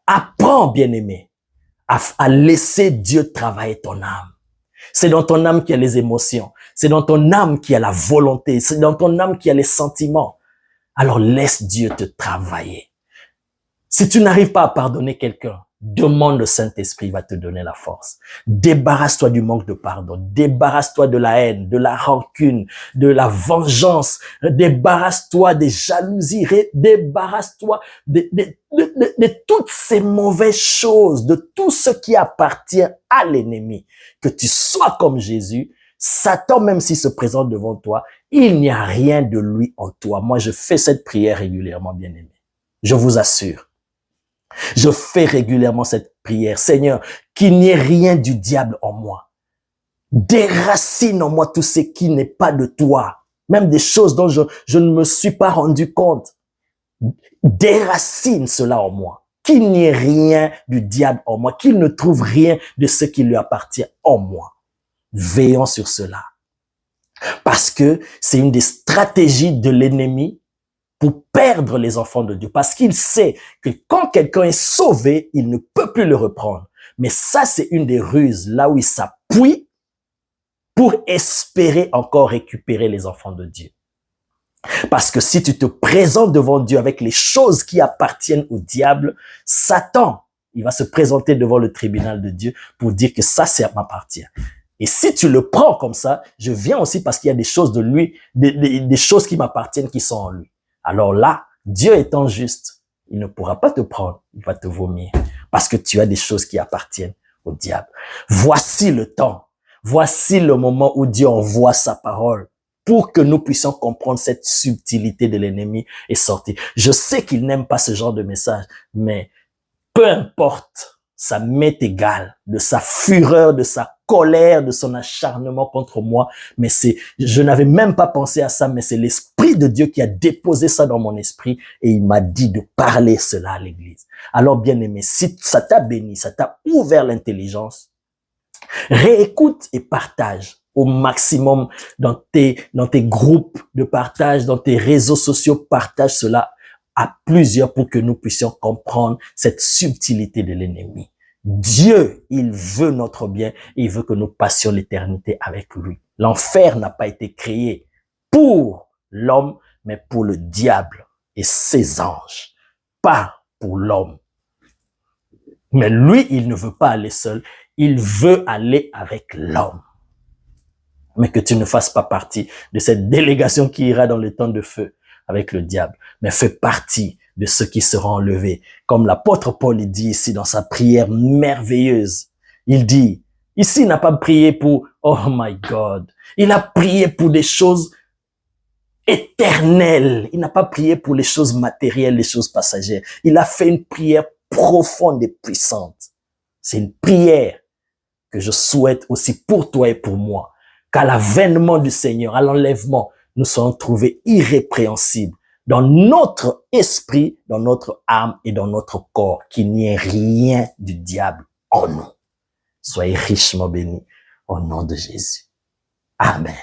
Apprends, bien-aimé, à laisser Dieu travailler ton âme. C'est dans ton âme qu'il y a les émotions. C'est dans ton âme qu'il y a la volonté. C'est dans ton âme qu'il y a les sentiments. Alors laisse Dieu te travailler. Si tu n'arrives pas à pardonner quelqu'un, demande le Saint-Esprit, il va te donner la force. Débarrasse-toi du manque de pardon. Débarrasse-toi de la haine, de la rancune, de la vengeance. Débarrasse-toi des jalousies. Débarrasse-toi de toutes ces mauvaises choses, de tout ce qui appartient à l'ennemi. Que tu sois comme Jésus. Satan, même s'il se présente devant toi, il n'y a rien de lui en toi. Moi, je fais cette prière régulièrement, bien-aimé. Je vous assure. Je fais régulièrement cette prière. Seigneur, qu'il n'y ait rien du diable en moi. Déracine en moi tout ce qui n'est pas de toi. Même des choses dont je ne me suis pas rendu compte. Déracine cela en moi. Qu'il n'y ait rien du diable en moi. Qu'il ne trouve rien de ce qui lui appartient en moi. Veillons sur cela. Parce que c'est une des stratégies de l'ennemi pour perdre les enfants de Dieu. Parce qu'il sait que quand quelqu'un est sauvé, il ne peut plus le reprendre. Mais ça, c'est une des ruses, là où il s'appuie pour espérer encore récupérer les enfants de Dieu. Parce que si tu te présentes devant Dieu avec les choses qui appartiennent au diable, Satan, il va se présenter devant le tribunal de Dieu pour dire que ça m'appartient. Et si tu le prends comme ça, je viens aussi parce qu'il y a des choses de lui, des choses qui m'appartiennent qui sont en lui. Alors là, Dieu étant juste, il ne pourra pas te prendre, il va te vomir. Parce que tu as des choses qui appartiennent au diable. Voici le temps. Voici le moment où Dieu envoie sa parole pour que nous puissions comprendre cette subtilité de l'ennemi et sortir. Je sais qu'il n'aime pas ce genre de message, mais peu importe, ça m'est égal de sa fureur, de sa colère, de son acharnement contre moi. Mais je n'avais même pas pensé à ça, mais c'est l'Esprit de Dieu qui a déposé ça dans mon esprit et il m'a dit de parler cela à l'église. Alors, bien aimé, si ça t'a béni, ça t'a ouvert l'intelligence, réécoute et partage au maximum dans tes groupes de partage, dans tes réseaux sociaux, partage cela à plusieurs pour que nous puissions comprendre cette subtilité de l'ennemi. Dieu, il veut notre bien et il veut que nous passions l'éternité avec lui. L'enfer n'a pas été créé pour l'homme, mais pour le diable et ses anges, pas pour l'homme. Mais lui, il ne veut pas aller seul, il veut aller avec l'homme. Mais que tu ne fasses pas partie de cette délégation qui ira dans le temps de feu avec le diable, mais fais partie de ceux qui seront enlevés. Comme l'apôtre Paul dit ici dans sa prière merveilleuse, il dit, ici il n'a pas prié pour, oh my God, il a prié pour des choses éternelles, il n'a pas prié pour les choses matérielles, les choses passagères. Il a fait une prière profonde et puissante. C'est une prière que je souhaite aussi pour toi et pour moi, qu'à l'avènement du Seigneur, à l'enlèvement, nous serons trouvés irrépréhensibles dans notre esprit, dans notre âme et dans notre corps, qu'il n'y ait rien du diable en nous. Soyez richement bénis au nom de Jésus. Amen.